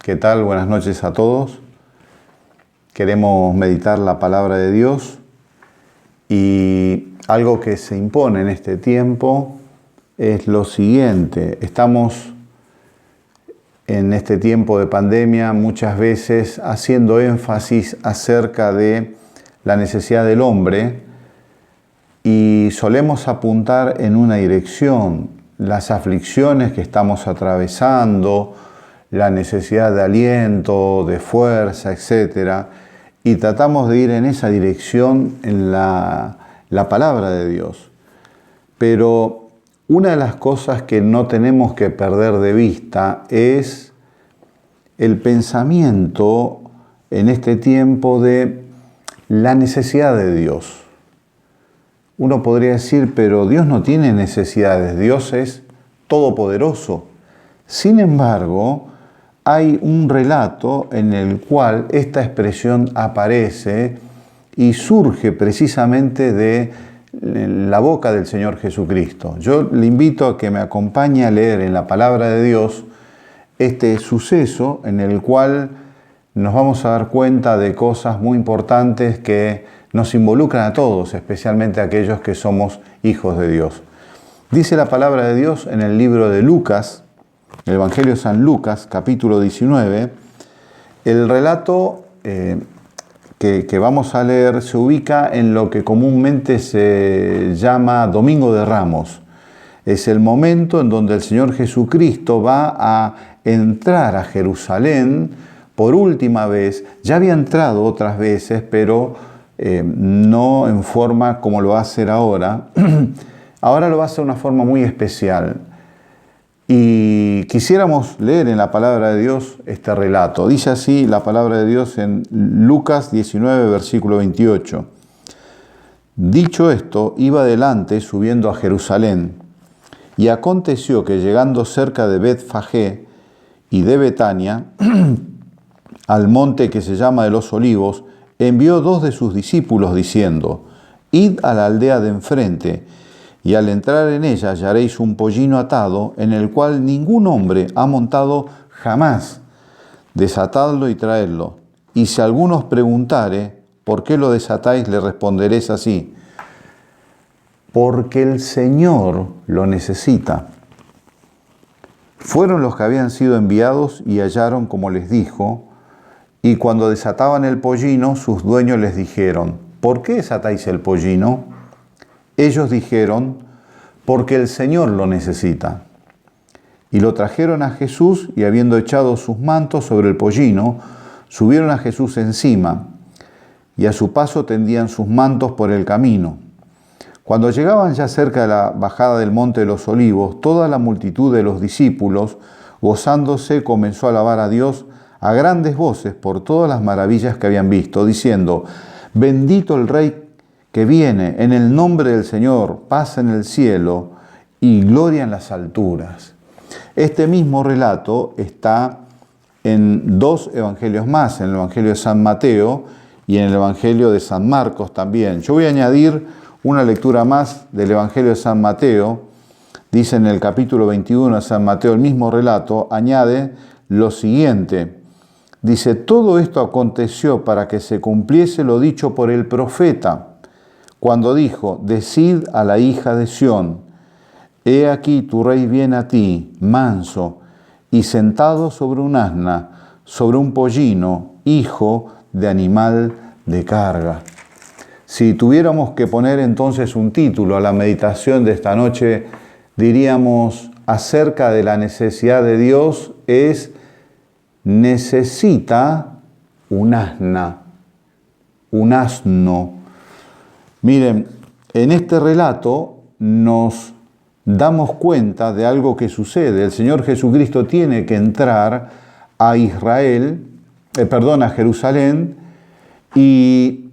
¿Qué tal? Buenas noches a todos. Queremos meditar la palabra de Dios y algo que se impone en este tiempo es lo siguiente. Estamos en este tiempo de pandemia muchas veces haciendo énfasis acerca de la necesidad del hombre y solemos apuntar en una dirección, las aflicciones que estamos atravesando, la necesidad de aliento, de fuerza, etc. Y tratamos de ir en esa dirección en la palabra de Dios. Pero una de las cosas que no tenemos que perder de vista es el pensamiento en este tiempo de la necesidad de Dios. Uno podría decir, pero Dios no tiene necesidades, Dios es todopoderoso. Sin embargo, hay un relato en el cual esta expresión aparece y surge precisamente de la boca del Señor Jesucristo. Yo le invito a que me acompañe a leer en la palabra de Dios este suceso en el cual nos vamos a dar cuenta de cosas muy importantes que nos involucran a todos, especialmente a aquellos que somos hijos de Dios. Dice la palabra de Dios en el libro de Lucas, el Evangelio de San Lucas, capítulo 19, el relato que vamos a leer se ubica en lo que comúnmente se llama Domingo de Ramos. Es el momento en donde el Señor Jesucristo va a entrar a Jerusalén por última vez. Ya había entrado otras veces, pero no en forma como lo va a hacer ahora. Ahora lo va a hacer de una forma muy especial. Y quisiéramos leer en la palabra de Dios este relato. Dice así la palabra de Dios en Lucas 19, versículo 28. Dicho esto, iba adelante subiendo a Jerusalén. Y aconteció que llegando cerca de Betfagé y de Betania, al monte que se llama de los Olivos, envió 2 de sus discípulos diciendo: Id a la aldea de enfrente, y al entrar en ella hallaréis un pollino atado, en el cual ningún hombre ha montado jamás. Desatadlo y traedlo. Y si alguno os preguntare, ¿por qué lo desatáis?, le responderéis así: porque el Señor lo necesita. Fueron los que habían sido enviados y hallaron como les dijo, y cuando desataban el pollino, sus dueños les dijeron: ¿por qué desatáis el pollino? Ellos dijeron: porque el Señor lo necesita. Y lo trajeron a Jesús, y habiendo echado sus mantos sobre el pollino, subieron a Jesús encima, y a su paso tendían sus mantos por el camino. Cuando llegaban ya cerca de la bajada del monte de los Olivos, toda la multitud de los discípulos, gozándose, comenzó a alabar a Dios a grandes voces por todas las maravillas que habían visto, diciendo: bendito el Rey que viene, en el nombre del Señor, paz en el cielo y gloria en las alturas. Este mismo relato está en 2 evangelios más, en el Evangelio de San Mateo y en el Evangelio de San Marcos también. Yo voy a añadir una lectura más del Evangelio de San Mateo. Dice en el capítulo 21 de San Mateo, el mismo relato, añade lo siguiente. Dice: todo esto aconteció para que se cumpliese lo dicho por el profeta, cuando dijo: decid a la hija de Sión, he aquí tu rey viene a ti, manso, y sentado sobre un asna, sobre un pollino, hijo de animal de carga. Si tuviéramos que poner entonces un título a la meditación de esta noche, diríamos acerca de la necesidad de Dios es: necesita un asna, un asno. Miren, en este relato nos damos cuenta de algo que sucede. El Señor Jesucristo tiene que entrar a a Jerusalén, y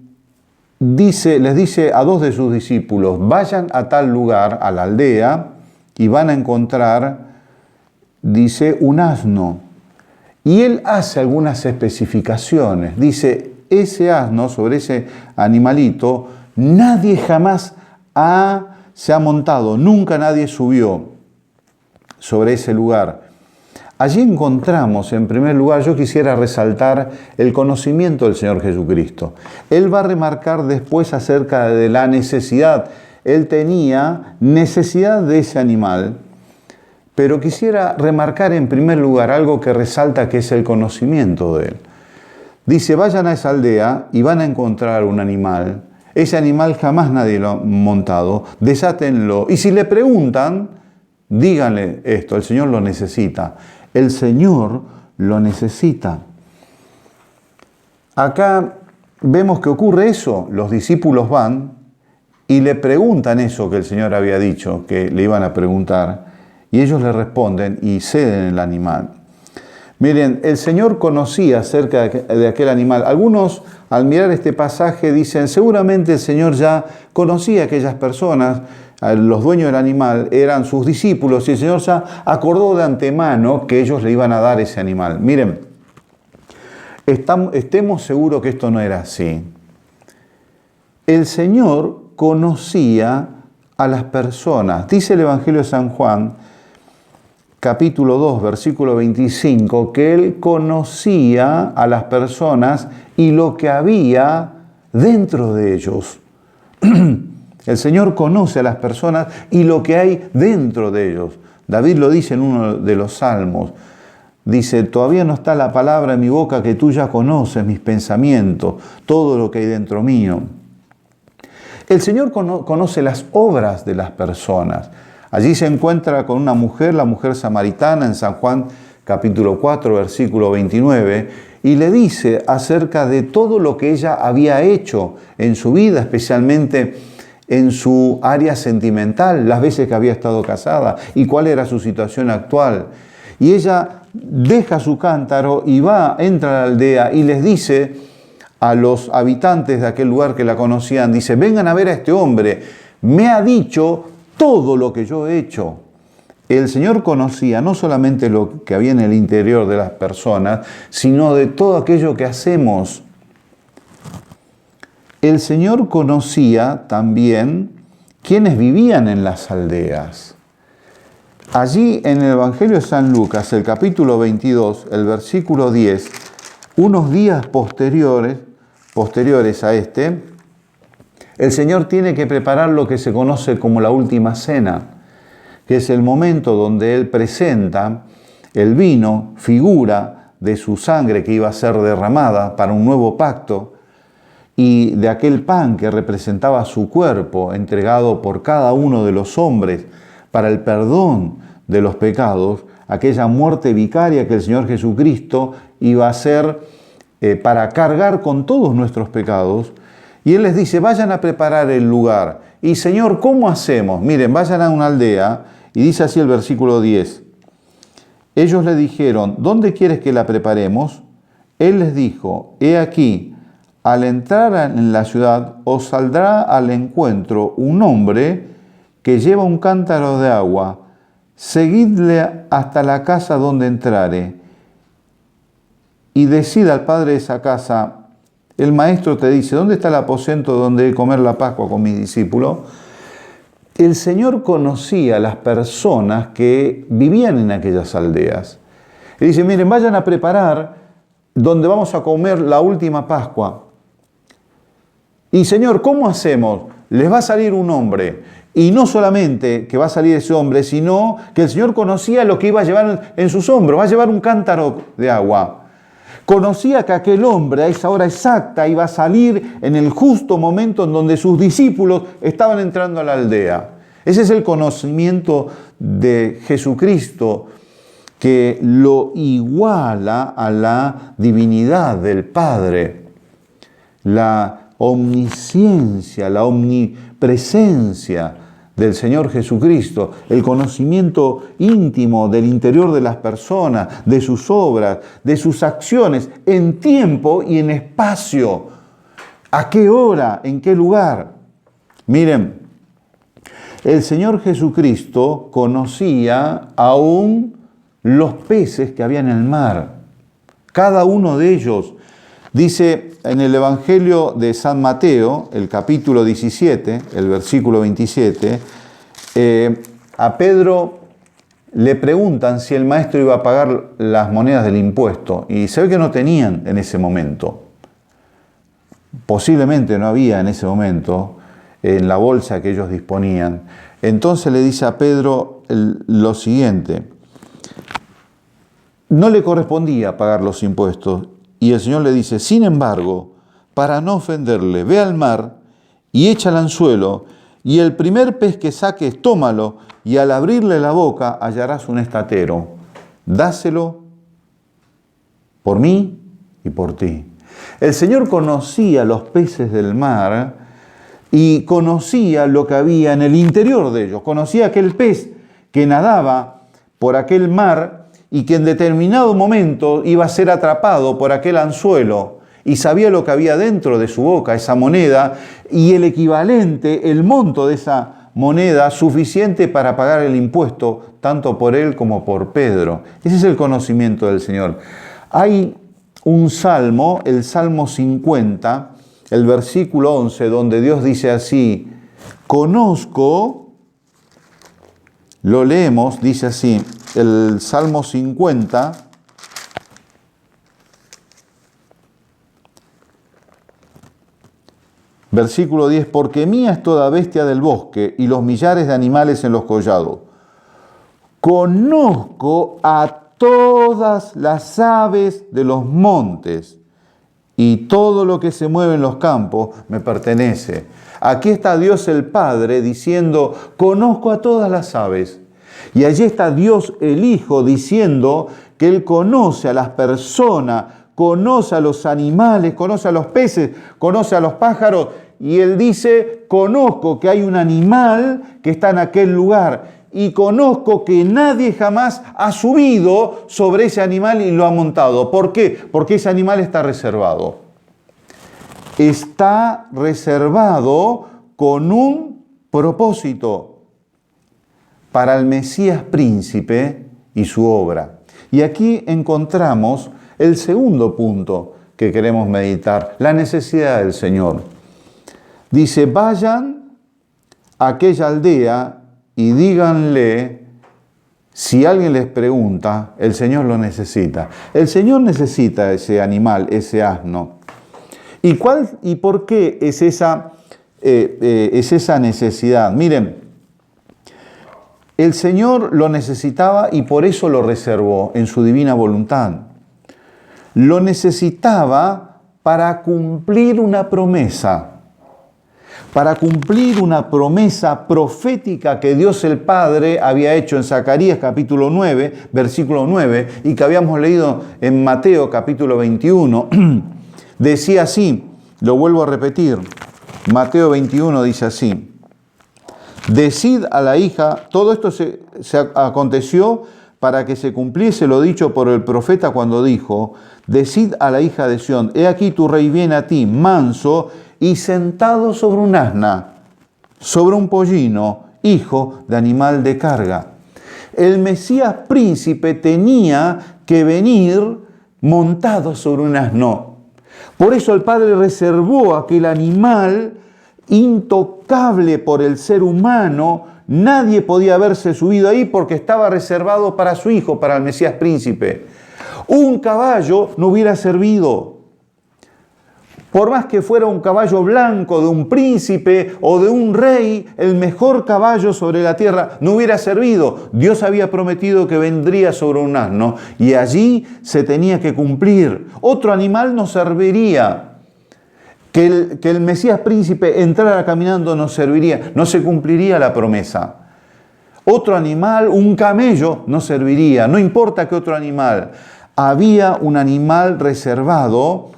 les dice a 2 de sus discípulos: vayan a tal lugar, a la aldea, y van a encontrar, dice, un asno. Y él hace algunas especificaciones. Dice: ese asno, sobre ese animalito, nadie jamás se ha montado, nunca nadie subió sobre ese lugar. Allí encontramos, en primer lugar, yo quisiera resaltar el conocimiento del Señor Jesucristo. Él va a remarcar después acerca de la necesidad. Él tenía necesidad de ese animal, pero quisiera remarcar en primer lugar algo que resalta, que es el conocimiento de Él. Dice, vayan a esa aldea y van a encontrar un animal. Ese animal jamás nadie lo ha montado, desátenlo. Y si le preguntan, díganle esto, el Señor lo necesita. El Señor lo necesita. Acá vemos que ocurre eso. Los discípulos van y le preguntan eso que el Señor había dicho, que le iban a preguntar. Y ellos le responden y ceden el animal. Miren, el Señor conocía acerca de aquel animal. Algunos, al mirar este pasaje, dicen, seguramente el Señor ya conocía a aquellas personas. Los dueños del animal eran sus discípulos y el Señor ya acordó de antemano que ellos le iban a dar ese animal. Miren, estemos seguros que esto no era así. El Señor conocía a las personas. Dice el Evangelio de San Juan, capítulo 2, versículo 25, que Él conocía a las personas y lo que había dentro de ellos. El Señor conoce a las personas y lo que hay dentro de ellos. David lo dice en uno de los salmos. Dice, todavía no está la palabra en mi boca que tú ya conoces mis pensamientos, todo lo que hay dentro mío. El Señor conoce las obras de las personas. Allí se encuentra con una mujer, la mujer samaritana, en San Juan capítulo 4, versículo 29, y le dice acerca de todo lo que ella había hecho en su vida, especialmente en su área sentimental, las veces que había estado casada y cuál era su situación actual. Y ella deja su cántaro y entra a la aldea y les dice a los habitantes de aquel lugar que la conocían, dice, vengan a ver a este hombre, me ha dicho todo lo que yo he hecho. El Señor conocía no solamente lo que había en el interior de las personas, sino de todo aquello que hacemos. El Señor conocía también quienes vivían en las aldeas. Allí en el Evangelio de San Lucas, el capítulo 22, el versículo 10, unos días posteriores a este, el Señor tiene que preparar lo que se conoce como la última cena, que es el momento donde Él presenta el vino, figura de su sangre que iba a ser derramada para un nuevo pacto, y de aquel pan que representaba su cuerpo entregado por cada uno de los hombres para el perdón de los pecados, aquella muerte vicaria que el Señor Jesucristo iba a hacer para cargar con todos nuestros pecados. Y Él les dice, vayan a preparar el lugar. Y Señor, ¿cómo hacemos? Miren, vayan a una aldea, y dice así el versículo 10. Ellos le dijeron, ¿dónde quieres que la preparemos? Él les dijo, he aquí, al entrar en la ciudad os saldrá al encuentro un hombre que lleva un cántaro de agua. Seguidle hasta la casa donde entrare y decid al padre de esa casa, el maestro te dice, ¿dónde está el aposento donde he de comer la Pascua con mis discípulos? El Señor conocía a las personas que vivían en aquellas aldeas. Y dice, miren, vayan a preparar donde vamos a comer la última Pascua. Y Señor, ¿cómo hacemos? Les va a salir un hombre. Y no solamente que va a salir ese hombre, sino que el Señor conocía lo que iba a llevar en sus hombros. Va a llevar un cántaro de agua. Conocía que aquel hombre a esa hora exacta iba a salir en el justo momento en donde sus discípulos estaban entrando a la aldea. Ese es el conocimiento de Jesucristo que lo iguala a la divinidad del Padre. La omnisciencia, la omnipresencia del Señor Jesucristo, el conocimiento íntimo del interior de las personas, de sus obras, de sus acciones, en tiempo y en espacio. ¿A qué hora? ¿En qué lugar? Miren, el Señor Jesucristo conocía aún los peces que había en el mar. Cada uno de ellos. Dice en el Evangelio de San Mateo, el capítulo 17, el versículo 27, a Pedro le preguntan si el maestro iba a pagar las monedas del impuesto y se ve que no tenían en ese momento. Posiblemente no había en ese momento en la bolsa que ellos disponían. Entonces le dice a Pedro lo siguiente: no le correspondía pagar los impuestos. Y el Señor le dice: sin embargo, para no ofenderle, ve al mar y echa el anzuelo, y el primer pez que saques, tómalo, y al abrirle la boca hallarás un estatero. Dáselo por mí y por ti. El Señor conocía los peces del mar y conocía lo que había en el interior de ellos. Conocía aquel pez que nadaba por aquel mar y que en determinado momento iba a ser atrapado por aquel anzuelo, y sabía lo que había dentro de su boca, esa moneda, y el equivalente, el monto de esa moneda suficiente para pagar el impuesto, tanto por él como por Pedro. Ese es el conocimiento del Señor. Hay un salmo, el Salmo 50, el versículo 11, donde Dios dice así: conozco, lo leemos, dice así, el Salmo 50, versículo 10, porque mía es toda bestia del bosque y los millares de animales en los collados. Conozco a todas las aves de los montes y todo lo que se mueve en los campos me pertenece. Aquí está Dios el Padre diciendo: conozco a todas las aves. Y allí está Dios el Hijo diciendo que Él conoce a las personas, conoce a los animales, conoce a los peces, conoce a los pájaros. Y Él dice: conozco que hay un animal que está en aquel lugar. Y conozco que nadie jamás ha subido sobre ese animal y lo ha montado. ¿Por qué? Porque ese animal está reservado. Está reservado con un propósito para el Mesías príncipe y su obra. Y aquí encontramos el segundo punto que queremos meditar: la necesidad del Señor. Dice: vayan a aquella aldea y díganle, si alguien les pregunta, el Señor lo necesita. El Señor necesita ese animal, ese asno. ¿Y por qué es esa necesidad? Miren, el Señor lo necesitaba y por eso lo reservó en su divina voluntad. Lo necesitaba para cumplir una promesa. Para cumplir una promesa profética que Dios el Padre había hecho en Zacarías capítulo 9, versículo 9, y que habíamos leído en Mateo capítulo 21. Decía así, lo vuelvo a repetir, Mateo 21 dice así: decid a la hija, todo esto se aconteció para que se cumpliese lo dicho por el profeta cuando dijo: decid a la hija de Sión, he aquí tu rey viene a ti, manso y sentado sobre un asna, sobre un pollino, hijo de animal de carga. El Mesías príncipe tenía que venir montado sobre un asno. Por eso el Padre reservó aquel animal intocable por el ser humano. Nadie podía haberse subido ahí porque estaba reservado para su hijo, para el Mesías príncipe. Un caballo no hubiera servido. Por más que fuera un caballo blanco de un príncipe o de un rey, el mejor caballo sobre la tierra no hubiera servido. Dios había prometido que vendría sobre un asno y allí se tenía que cumplir. Otro animal no serviría. Que el Mesías príncipe entrara caminando no serviría, no se cumpliría la promesa. Otro animal, un camello, no serviría, no importa qué otro animal. Había un animal reservado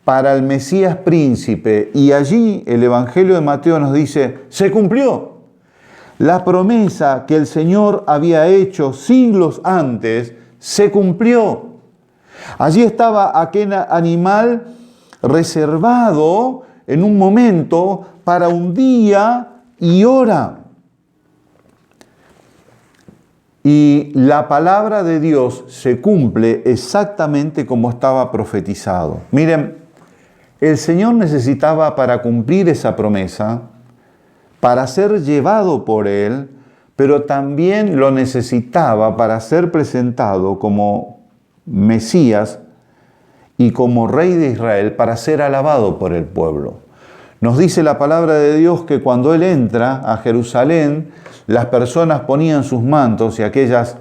para el Mesías príncipe y allí el Evangelio de Mateo nos dice: se cumplió. La promesa que el Señor había hecho siglos antes se cumplió. Allí estaba aquel animal reservado en un momento para un día y hora. Y la palabra de Dios se cumple exactamente como estaba profetizado. Miren, el Señor necesitaba para cumplir esa promesa, para ser llevado por Él, pero también lo necesitaba para ser presentado como Mesías y como Rey de Israel, para ser alabado por el pueblo. Nos dice la palabra de Dios que cuando Él entra a Jerusalén, las personas ponían sus mantos y aquellas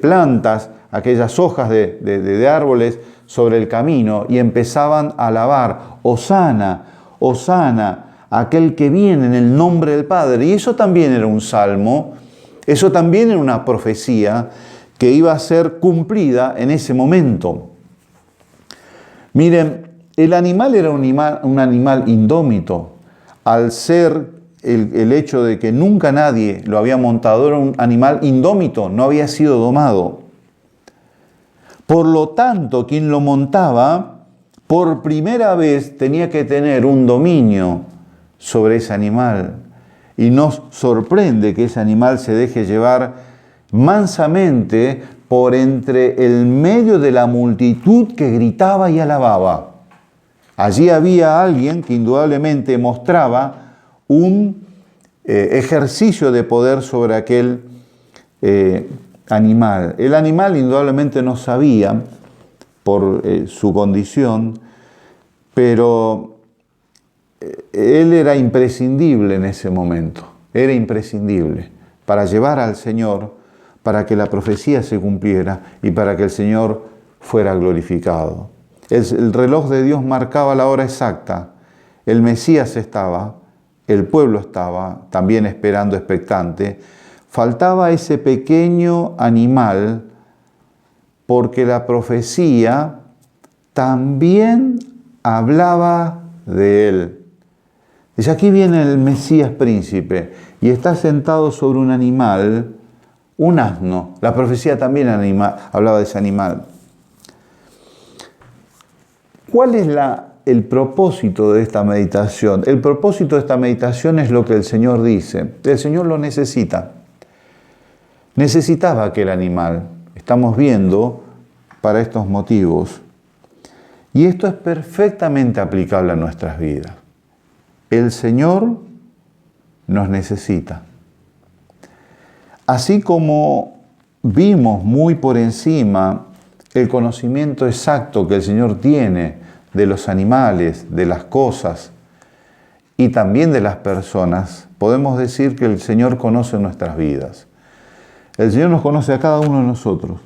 plantas, aquellas hojas de árboles sobre el camino y empezaban a alabar: Hosana, Hosana, aquel que viene en el nombre del Padre. Y eso también era un salmo, eso también era una profecía que iba a ser cumplida en ese momento. Miren, el animal era un animal indómito. Al ser el hecho de que nunca nadie lo había montado, era un animal indómito, no había sido domado. Por lo tanto, quien lo montaba, por primera vez tenía que tener un dominio sobre ese animal. Y nos sorprende que ese animal se deje llevar mansamente por entre el medio de la multitud que gritaba y alababa. Allí había alguien que indudablemente mostraba un ejercicio de poder sobre aquel animal. El animal indudablemente no sabía por su condición, pero él era imprescindible en ese momento, era imprescindible para llevar al Señor, para que la profecía se cumpliera y para que el Señor fuera glorificado. El reloj de Dios marcaba la hora exacta, el Mesías estaba, el pueblo estaba también esperando expectante. Faltaba ese pequeño animal porque la profecía también hablaba de él. Dice, aquí viene el Mesías príncipe y está sentado sobre un animal, un asno. La profecía también hablaba de ese animal. ¿Cuál es el propósito de esta meditación? El propósito de esta meditación es lo que el Señor dice. El Señor lo necesita. Necesitaba aquel animal. Estamos viendo para estos motivos. Y esto es perfectamente aplicable a nuestras vidas. El Señor nos necesita. Así como vimos muy por encima el conocimiento exacto que el Señor tiene de los animales, de las cosas y también de las personas, podemos decir que el Señor conoce nuestras vidas. El Señor nos conoce a cada uno de nosotros,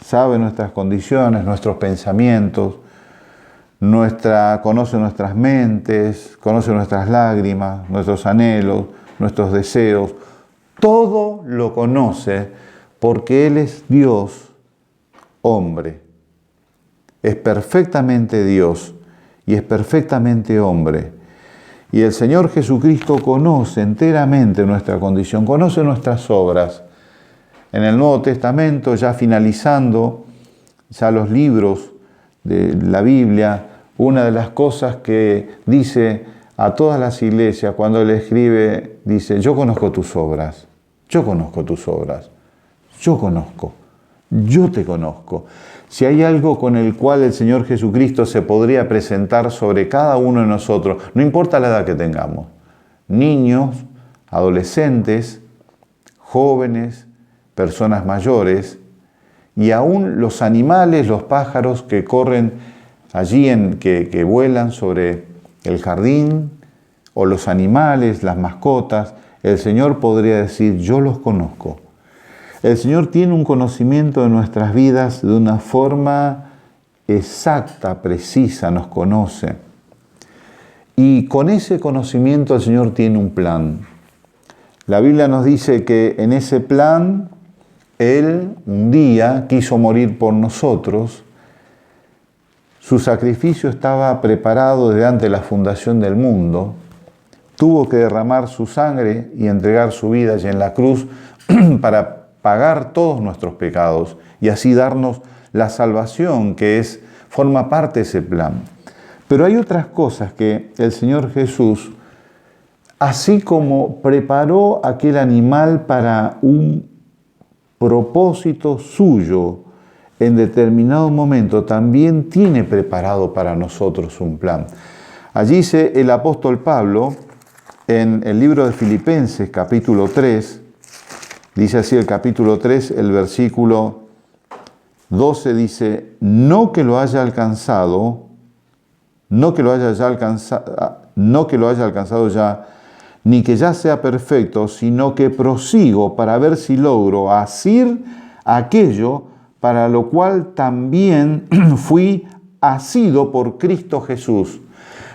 sabe nuestras condiciones, nuestros pensamientos, conoce nuestras mentes, conoce nuestras lágrimas, nuestros anhelos, nuestros deseos. Todo lo conoce porque Él es Dios, hombre. Es perfectamente Dios y es perfectamente hombre. Y el Señor Jesucristo conoce enteramente nuestra condición, conoce nuestras obras. En el Nuevo Testamento, ya finalizando ya los libros de la Biblia, una de las cosas que dice a todas las iglesias cuando Él escribe, dice: yo conozco tus obras, yo conozco tus obras, yo conozco, yo te conozco. Si hay algo con el cual el Señor Jesucristo se podría presentar sobre cada uno de nosotros, no importa la edad que tengamos, niños, adolescentes, jóvenes, personas mayores, y aún los animales, los pájaros que corren allí, que vuelan sobre el jardín, o los animales, las mascotas, el Señor podría decir: yo los conozco. El Señor tiene un conocimiento de nuestras vidas de una forma exacta, precisa, nos conoce. Y con ese conocimiento el Señor tiene un plan. La Biblia nos dice que en ese plan Él un día quiso morir por nosotros. Su sacrificio estaba preparado desde antes de la fundación del mundo. Tuvo que derramar su sangre y entregar su vida allí en la cruz para pagar todos nuestros pecados y así darnos la salvación que forma parte de ese plan. Pero hay otras cosas que el Señor Jesús, así como preparó aquel animal para un propósito suyo en determinado momento, también tiene preparado para nosotros un plan. Allí dice el apóstol Pablo en el libro de Filipenses, capítulo 3, Dice así el capítulo 3, el versículo 12, dice, no que lo haya alcanzado ya, ni que ya sea perfecto, sino que prosigo para ver si logro asir aquello para lo cual también fui asido por Cristo Jesús.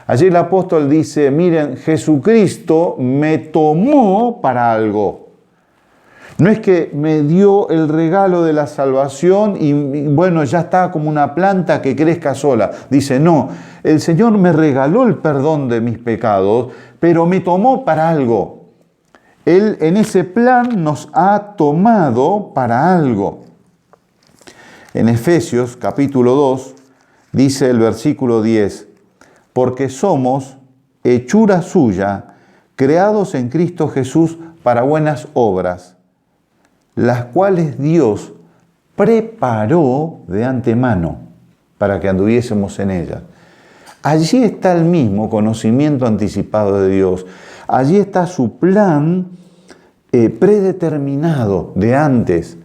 Allí el apóstol dice, miren, Jesucristo me tomó para algo. No es que me dio el regalo de la salvación y bueno, ya está como una planta que crezca sola. Dice, no, el Señor me regaló el perdón de mis pecados, pero me tomó para algo. Él en ese plan nos ha tomado para algo. En Efesios capítulo 2 dice el versículo 10, porque somos hechura suya, creados en Cristo Jesús para buenas obras, las cuales Dios preparó de antemano para que anduviésemos en ellas. Allí está el mismo conocimiento anticipado de Dios. Allí está su plan predeterminado de antes.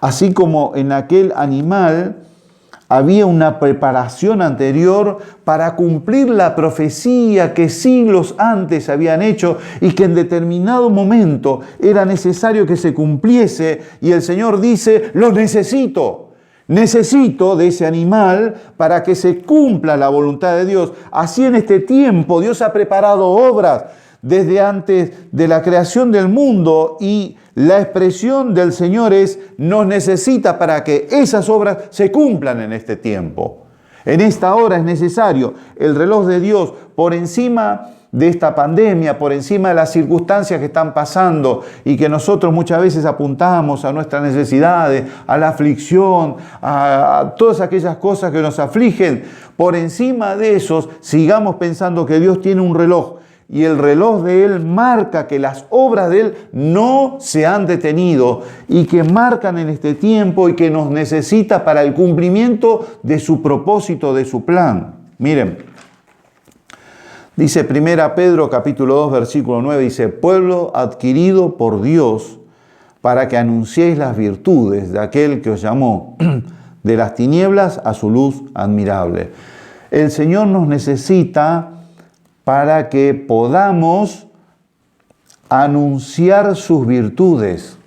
Así como en aquel animal había una preparación anterior para cumplir la profecía que siglos antes habían hecho y que en determinado momento era necesario que se cumpliese. Y el Señor dice, lo necesito. Necesito de ese animal para que se cumpla la voluntad de Dios. Así en este tiempo Dios ha preparado obras desde antes de la creación del mundo y la expresión del Señor es, nos necesita para que esas obras se cumplan en este tiempo. En esta hora es necesario el reloj de Dios por encima de esta pandemia, por encima de las circunstancias que están pasando y que nosotros muchas veces apuntamos a nuestras necesidades, a la aflicción, a todas aquellas cosas que nos afligen. Por encima de esos, sigamos pensando que Dios tiene un reloj. Y el reloj de Él marca que las obras de Él no se han detenido y que marcan en este tiempo y que nos necesita para el cumplimiento de su propósito, de su plan. Miren, dice 1 Pedro capítulo 2 versículo 9, dice, pueblo adquirido por Dios para que anunciéis las virtudes de aquel que os llamó de las tinieblas a su luz admirable. El Señor nos necesita para que podamos anunciar sus virtudes.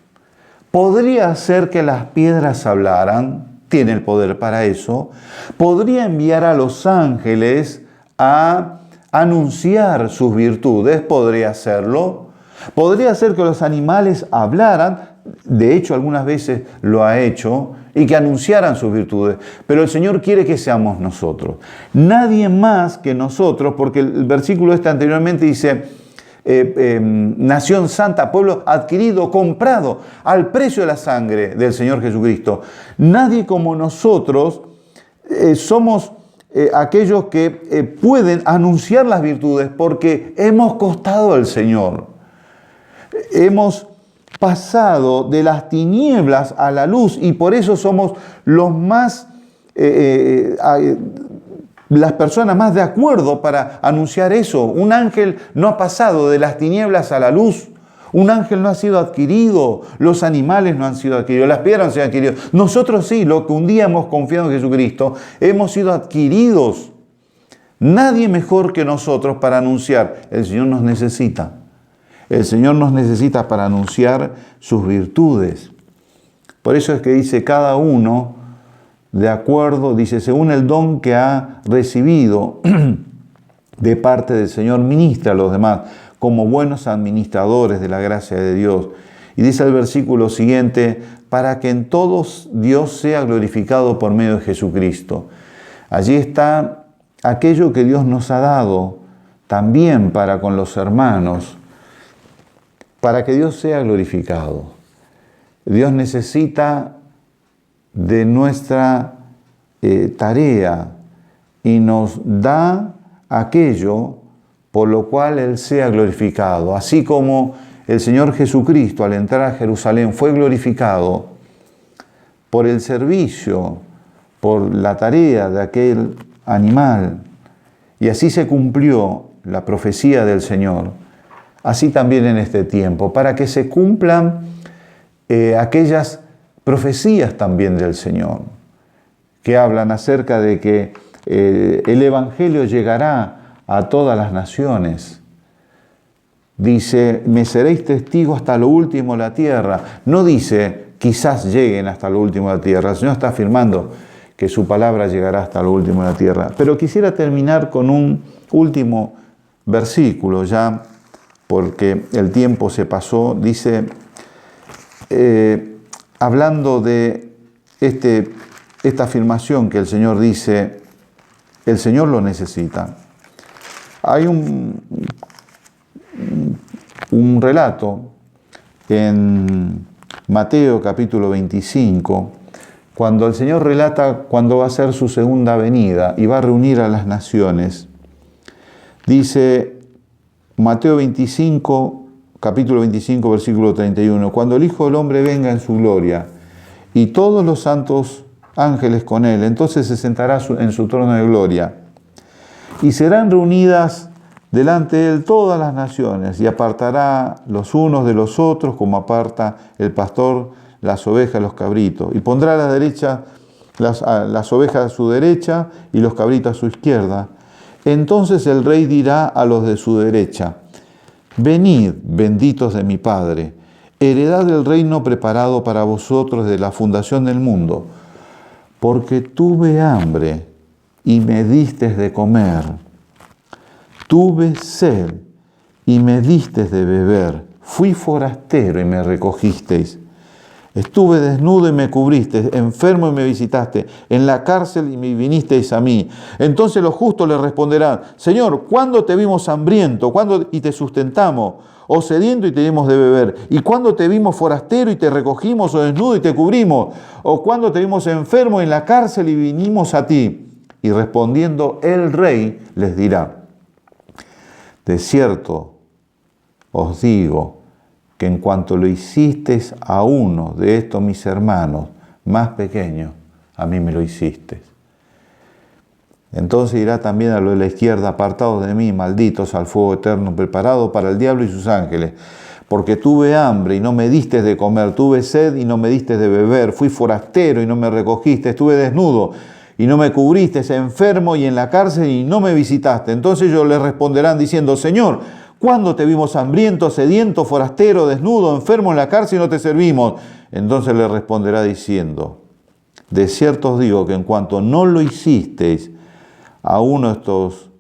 Podría ser que las piedras hablaran, tiene el poder para eso. Podría enviar a los ángeles a anunciar sus virtudes, podría hacerlo. Podría ser que los animales hablaran, de hecho algunas veces lo ha hecho, y que anunciaran sus virtudes. Pero el Señor quiere que seamos nosotros. Nadie más que nosotros, porque el versículo anteriormente dice, nación santa, pueblo adquirido, comprado al precio de la sangre del Señor Jesucristo. Nadie como nosotros somos aquellos que pueden anunciar las virtudes porque hemos costado al Señor. Hemos pasado de las tinieblas a la luz y por eso somos los más, las personas más de acuerdo para anunciar eso. Un ángel no ha pasado de las tinieblas a la luz. Un ángel no ha sido adquirido, los animales no han sido adquiridos, las piedras no han sido adquiridas. Nosotros sí, lo que un día hemos confiado en Jesucristo, hemos sido adquiridos. Nadie mejor que nosotros para anunciar. El Señor nos necesita. El Señor nos necesita para anunciar sus virtudes. Por eso es que dice cada uno, de acuerdo, dice, según el don que ha recibido de parte del Señor, ministra a los demás, como buenos administradores de la gracia de Dios. Y dice el versículo siguiente, para que en todos Dios sea glorificado por medio de Jesucristo. Allí está aquello que Dios nos ha dado también para con los hermanos, para que Dios sea glorificado. Dios necesita de nuestra tarea y nos da aquello por lo cual Él sea glorificado. Así como el Señor Jesucristo al entrar a Jerusalén fue glorificado por el servicio, por la tarea de aquel animal, y así se cumplió la profecía del Señor. Así también en este tiempo, para que se cumplan aquellas profecías también del Señor, que hablan acerca de que el Evangelio llegará a todas las naciones. Dice, me seréis testigos hasta lo último de la tierra. No dice, quizás lleguen hasta lo último de la tierra. El Señor está afirmando que su palabra llegará hasta lo último de la tierra. Pero quisiera terminar con un último versículo, ya porque el tiempo se pasó. Dice, hablando de esta afirmación que el Señor dice, el Señor lo necesita. Hay un relato en Mateo capítulo 25, cuando el Señor relata cuando va a ser su segunda venida y va a reunir a las naciones. Dice Mateo 25, capítulo 25, versículo 31, cuando el Hijo del Hombre venga en su gloria y todos los santos ángeles con él, entonces se sentará en su trono de gloria y serán reunidas delante de él todas las naciones y apartará los unos de los otros como aparta el pastor las ovejas, los cabritos, y pondrá a la derecha las ovejas a su derecha y los cabritos a su izquierda. Entonces el rey dirá a los de su derecha, venid, benditos de mi Padre, heredad del reino preparado para vosotros desde la fundación del mundo, porque tuve hambre y me distes de comer, tuve sed y me distes de beber, fui forastero y me recogisteis, estuve desnudo y me cubristeis, enfermo y me visitaste, en la cárcel y me vinisteis a mí. Entonces los justos le responderán, Señor, ¿cuándo te vimos hambriento? ¿Cuándo y te sustentamos? ¿O sediento y te dimos de beber? ¿Y cuándo te vimos forastero y te recogimos? ¿O desnudo y te cubrimos? ¿O cuándo te vimos enfermo en la cárcel y vinimos a ti? Y respondiendo el rey les dirá, de cierto os digo, que en cuanto lo hicisteis a uno de estos mis hermanos más pequeños, a mí me lo hicisteis. Entonces dirá también a los de la izquierda, apartados de mí, malditos al fuego eterno preparado para el diablo y sus ángeles, porque tuve hambre y no me distes de comer, tuve sed y no me distes de beber, fui forastero y no me recogiste, estuve desnudo y no me cubriste, enfermo y en la cárcel y no me visitaste. Entonces ellos les responderán diciendo, Señor, ¿cuándo te vimos hambriento, sediento, forastero, desnudo, enfermo en la cárcel y no te servimos? Entonces le responderá diciendo, de cierto os digo que en cuanto no lo hicisteis a uno de estos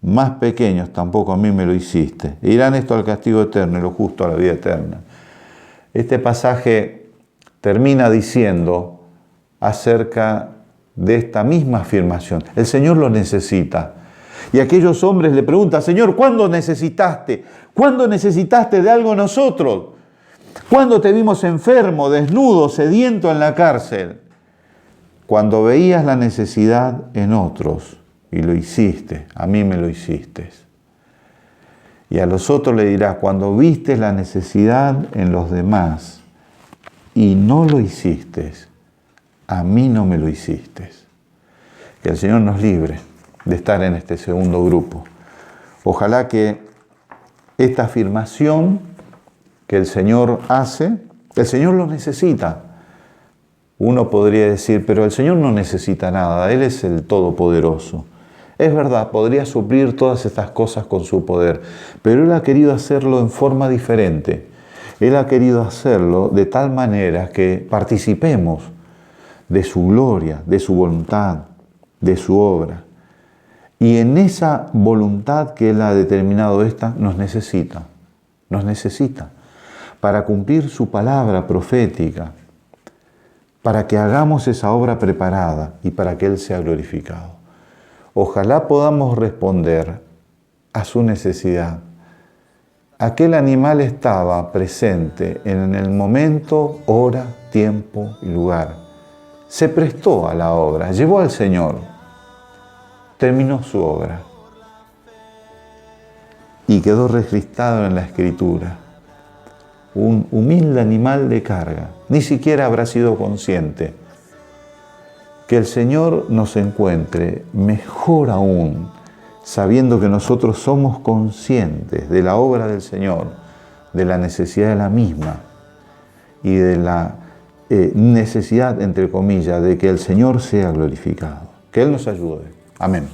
más pequeños, tampoco a mí me lo hiciste. E irán esto al castigo eterno y lo justo a la vida eterna. Este pasaje termina diciendo acerca de esta misma afirmación. El Señor lo necesita. Y aquellos hombres le preguntan, Señor, ¿cuándo necesitaste? ¿Cuándo necesitaste de algo nosotros? ¿Cuándo te vimos enfermo, desnudo, sediento en la cárcel? Cuando veías la necesidad en otros y lo hiciste, a mí me lo hiciste. Y a los otros le dirás, cuando viste la necesidad en los demás y no lo hiciste, a mí no me lo hiciste. Que el Señor nos libre de estar en este segundo grupo. Ojalá que esta afirmación que el Señor hace, el Señor lo necesita. Uno podría decir, pero el Señor no necesita nada, Él es el Todopoderoso. Es verdad, podría suplir todas estas cosas con su poder, pero Él ha querido hacerlo en forma diferente. Él ha querido hacerlo de tal manera que participemos de su gloria, de su voluntad, de su obra. Y en esa voluntad que Él ha determinado nos necesita para cumplir su palabra profética, para que hagamos esa obra preparada y para que Él sea glorificado. Ojalá podamos responder a su necesidad. Aquel animal estaba presente en el momento, hora, tiempo y lugar. Se prestó a la obra, llevó al Señor, terminó su obra y quedó registrado en la Escritura. Un humilde animal de carga, ni siquiera habrá sido consciente. Que el Señor nos encuentre, mejor aún, sabiendo que nosotros somos conscientes de la obra del Señor, de la necesidad de la misma, y de la necesidad, entre comillas, de que el Señor sea glorificado. Que Él nos ayude. Amén.